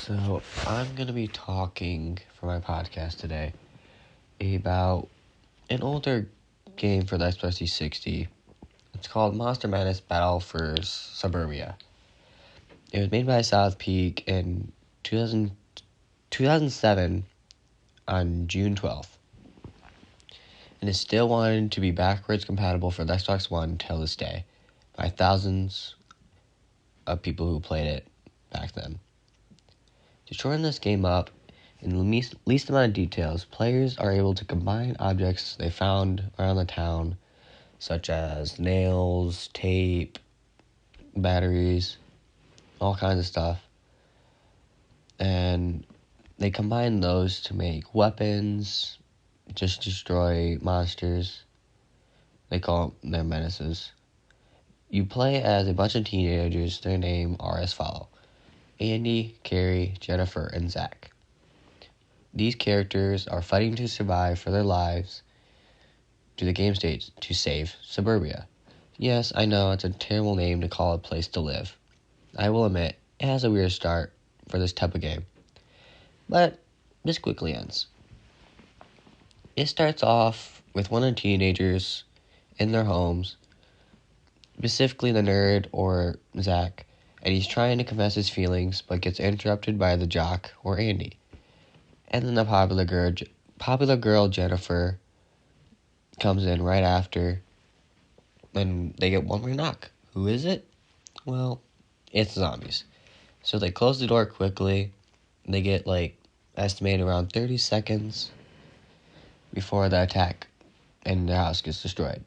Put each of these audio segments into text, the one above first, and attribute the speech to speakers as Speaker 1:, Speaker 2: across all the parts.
Speaker 1: So, I'm going to be talking for my podcast today about an older game for the Xbox 360. It's called Monster Madness Battle for Suburbia. It was made by South Peak in 2007 on June 12th. And is still wanted to be backwards compatible for the Xbox One till this day by thousands of people who played it back then. To shorten this game up, in the least amount of details, players are able to combine objects they found around the town, such as nails, tape, batteries, all kinds of stuff. And they combine those to make weapons, just destroy monsters. They call them their menaces. You play as a bunch of teenagers. Their names are as follow: Andy, Carrie, Jennifer, and Zach. These characters are fighting to survive for their lives to the game stage to save Suburbia. Yes, I know it's a terrible name to call a place to live. I will admit, it has a weird start for this type of game. But this quickly ends. It starts off with one of the teenagers in their homes, specifically the nerd or Zach, and he's trying to confess his feelings but gets interrupted by the jock or Andy. And then the popular girl Jennifer comes in right after, and they get one more knock. Who is it? Well, it's zombies. So they close the door quickly. They get estimated around 30 seconds before the attack and the house gets destroyed.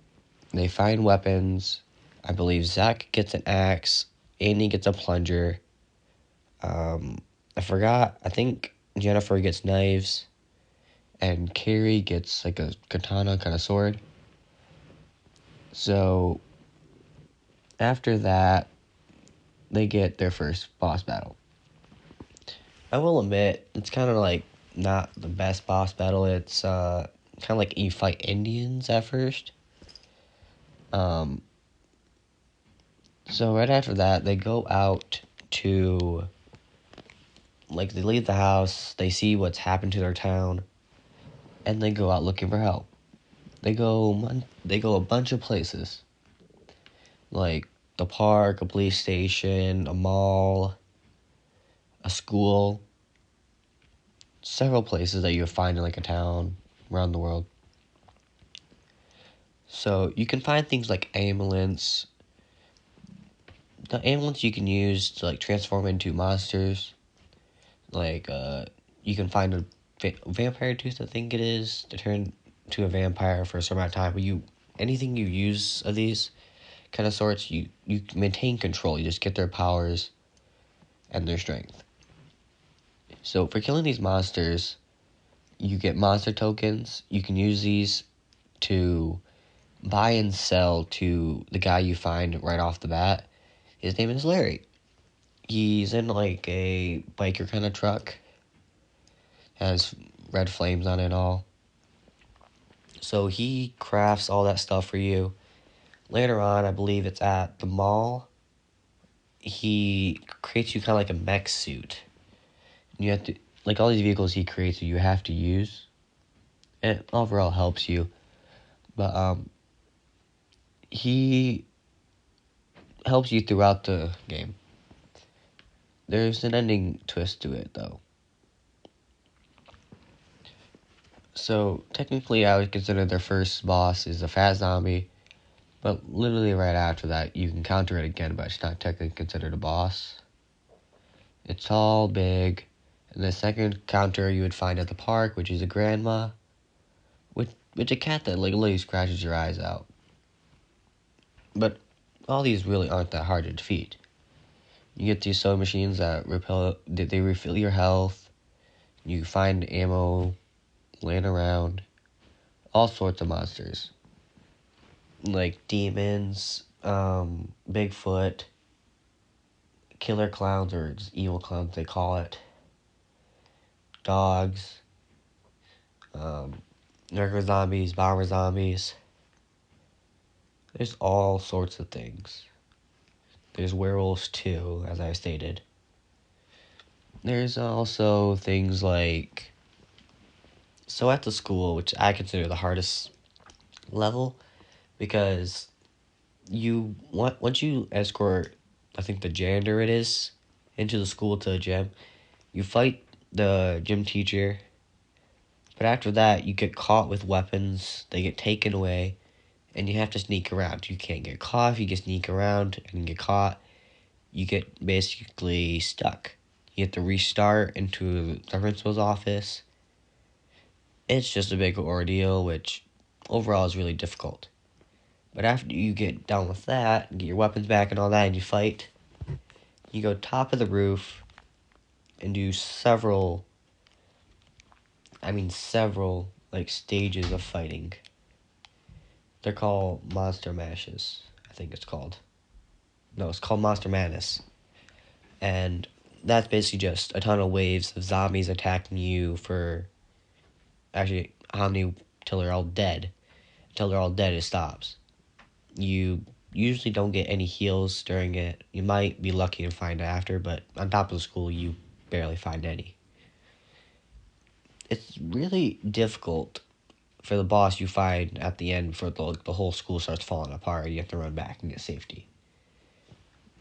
Speaker 1: They find weapons. I believe Zach gets an axe. Andy gets a plunger. I forgot. I think Jennifer gets knives. And Carrie gets a katana kind of sword. So after that, they get their first boss battle. I will admit, it's kind of not the best boss battle. It's kind of like you fight Indians at first. So right after that, they go out to, they leave the house, they see what's happened to their town, and they go out looking for help. They go a bunch of places, like the park, a police station, a mall, a school, several places that you would find in a town around the world. So you can find things like ambulance. The ambulance you can use to transform into monsters. You can find a vampire tooth, I think it is, to turn to a vampire for a certain amount of time. But anything you use of these kind of sorts, you maintain control. You just get their powers and their strength. So for killing these monsters, you get monster tokens. You can use these to buy and sell to the guy you find right off the bat. His name is Larry. He's in a biker kind of truck. Has red flames on it and all. So he crafts all that stuff for you. Later on, I believe it's at the mall, he creates you kind of like a mech suit. You have to, all these vehicles he creates, you have to use. And it overall helps you. But, he helps you throughout the game. There's an ending twist to it, though. So, technically, I would consider their first boss is a fat zombie. But literally right after that, you can counter it again, but it's not technically considered a boss. It's tall, big. And the second counter you would find at the park, which is a grandma. Which a cat that literally scratches your eyes out. But all these really aren't that hard to defeat. You get these sewing machines that they refill your health. You find ammo laying around. All sorts of monsters. Like demons, Bigfoot, killer clowns, or just evil clowns they call it, dogs, regular zombies, bomber zombies. There's all sorts of things. There's werewolves too, as I stated. There's also things like, so at the school, which I consider the hardest level, because once you escort, I think the janitor it is, into the school to the gym, you fight the gym teacher, but after that you get caught with weapons, they get taken away, and you have to sneak around. You can't get caught if you get sneak around and get caught. You get basically stuck. You have to restart into the principal's office. It's just a big ordeal, which overall is really difficult. But after you get done with that, get your weapons back and all that, and you fight, you go top of the roof and do several, like, stages of fighting. They're called Monster Mashes, I think it's called. No, it's called Monster Madness. And that's basically just a ton of waves of zombies attacking you for, actually, how many till they're all dead. Until they're all dead, it stops. You usually don't get any heals during it. You might be lucky to find it after, but on top of the school, you barely find any. It's really difficult for the boss you find at the end for the whole school starts falling apart. You have to run back and get safety.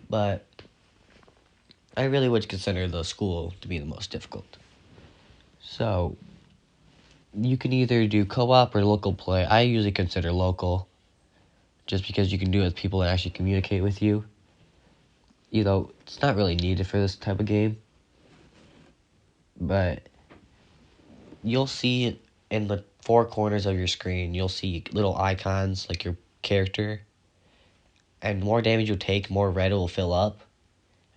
Speaker 1: But I really would consider the school to be the most difficult. So you can either do co-op or local play. I usually consider local, just because you can do it with people that actually communicate with you. You know, it's not really needed for this type of game, but you'll see in the four corners of your screen, you'll see little icons like your character, and more damage you take, more red it will fill up,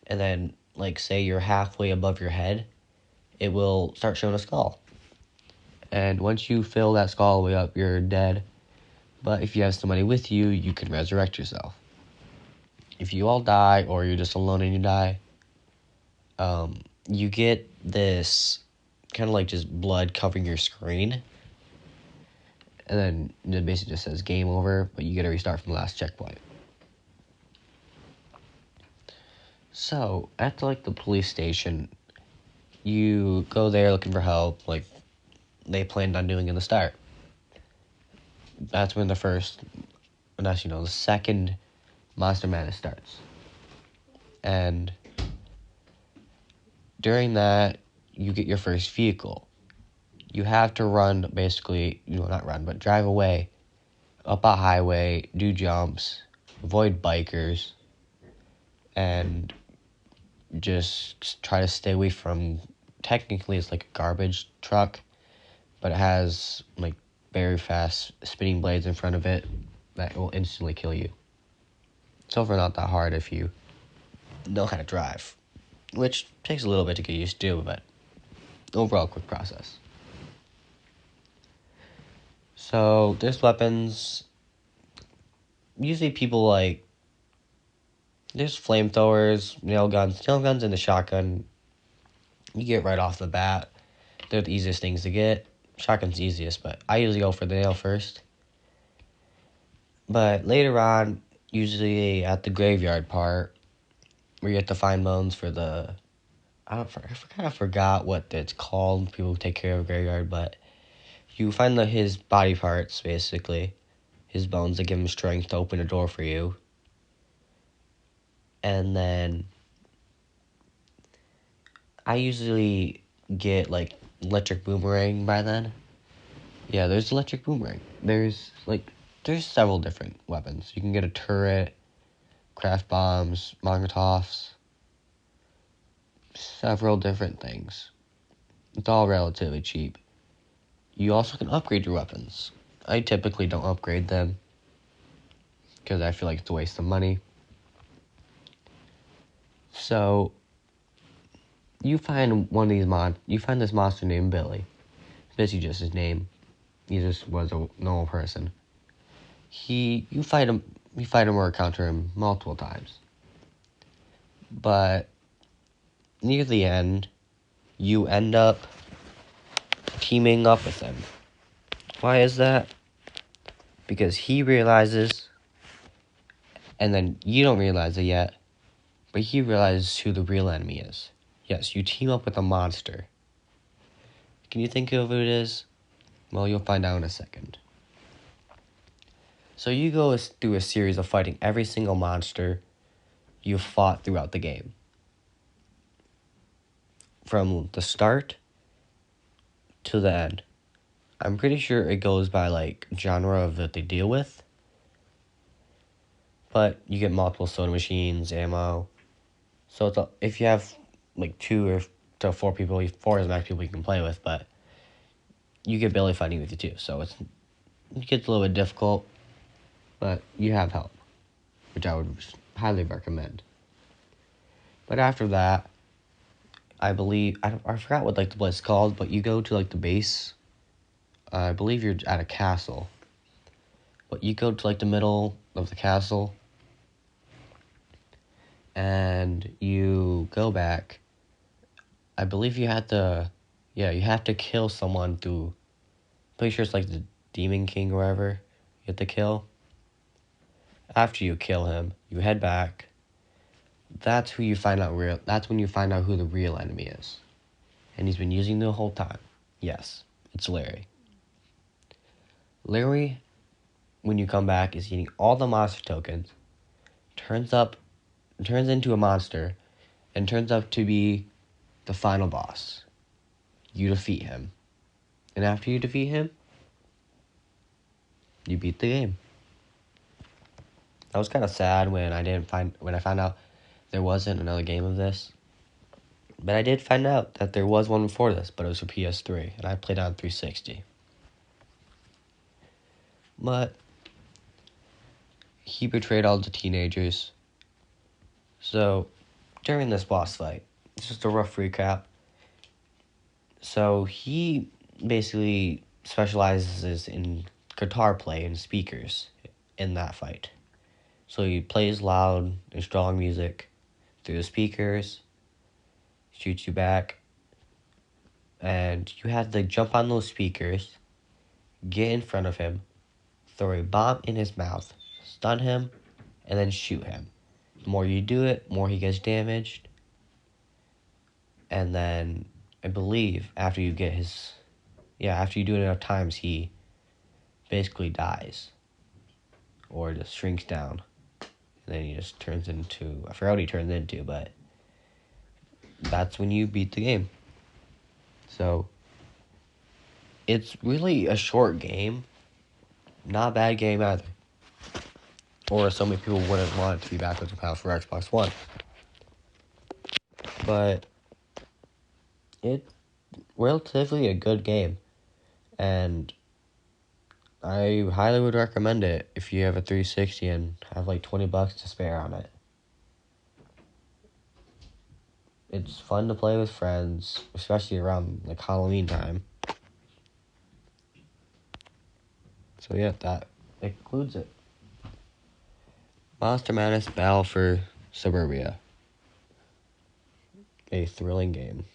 Speaker 1: and then, like, say you're halfway above your head, it will start showing a skull. And once you fill that skull all the way up, you're dead. But if you have somebody with you, you can resurrect yourself. If you all die, or you're just alone and you die, you get this kind of like just blood covering your screen. And then it basically just says game over, but you get to restart from the last checkpoint. So, at like the police station, you go there looking for help, like they planned on doing in the start. That's when the second Monster Madness starts. And during that, you get your first vehicle. You have to run, basically, not run, but drive away up a highway, do jumps, avoid bikers, and just try to stay away from, technically it's like a garbage truck, but it has like very fast spinning blades in front of it that will instantly kill you. It's overall not that hard if you know how to drive, which takes a little bit to get used to, but overall quick process. So there's weapons. Usually people like, there's flamethrowers, nail guns. Nail guns and the shotgun, you get right off the bat. They're the easiest things to get. Shotgun's the easiest, but I usually go for the nail first. But later on, usually at the graveyard part, where you have to find bones for the, I kind of forgot what it's called. People who take care of a graveyard, but you find his body parts, basically, his bones that give him strength to open a door for you. And then I usually get like electric boomerang by then. Yeah, there's electric boomerang. There's several different weapons. You can get a turret, craft bombs, Molotovs, several different things. It's all relatively cheap. You also can upgrade your weapons. I typically don't upgrade them because I feel like it's a waste of money. So you find you find this monster named Billy. It's basically just his name. He just was a normal person. You fight him or encounter him multiple times. But near the end, you end up teaming up with him. Why is that? Because he realizes, and then you don't realize it yet, but he realizes who the real enemy is. Yes, you team up with a monster. Can you think of who it is? Well, you'll find out in a second. So you go through a series of fighting every single monster you've fought throughout the game. From the start to the end. I'm pretty sure it goes by like genre of that they deal with. But you get multiple soda machines, ammo. So if you have like 2 or to 4 people, 4 is the max people you can play with, but you get Billy fighting with you too. So it gets a little bit difficult, but you have help, which I would highly recommend. But after that, I believe I forgot what like the place is called, but you go to like the base. I believe you're at a castle, but you go to like the middle of the castle, and you go back. I believe you have to kill someone through. Pretty sure it's like the Demon King or whatever you have to kill. After you kill him, you head back. That's when you find out who the real enemy is. And he's been using the whole time. Yes, it's Larry. Larry, when you come back, is eating all the monster tokens, turns into a monster, and turns up to be the final boss. You defeat him. And after you defeat him, you beat the game. I was kind of sad when I found out there wasn't another game of this. But I did find out that there was one before this, but it was for PS3, and I played on 360. But he betrayed all the teenagers. So, during this boss fight, it's just a rough recap. So, he basically specializes in guitar play and speakers in that fight. So, he plays loud and strong music through the speakers, shoots you back, and you have to jump on those speakers, get in front of him, throw a bomb in his mouth, stun him, and then shoot him. The more you do it, the more he gets damaged. And then, I believe, after you do it enough times, he basically dies. Or just shrinks down. And then he just turns into, I forgot what he turns into, but that's when you beat the game. So, it's really a short game. Not a bad game either. Or so many people wouldn't want it to be backwards compatible for Xbox One. But it's relatively a good game. And I highly would recommend it if you have a 360 and have like $20 to spare on it. It's fun to play with friends, especially around like Halloween time. So yeah, that concludes it. Monster Madness Battle for Suburbia. A thrilling game.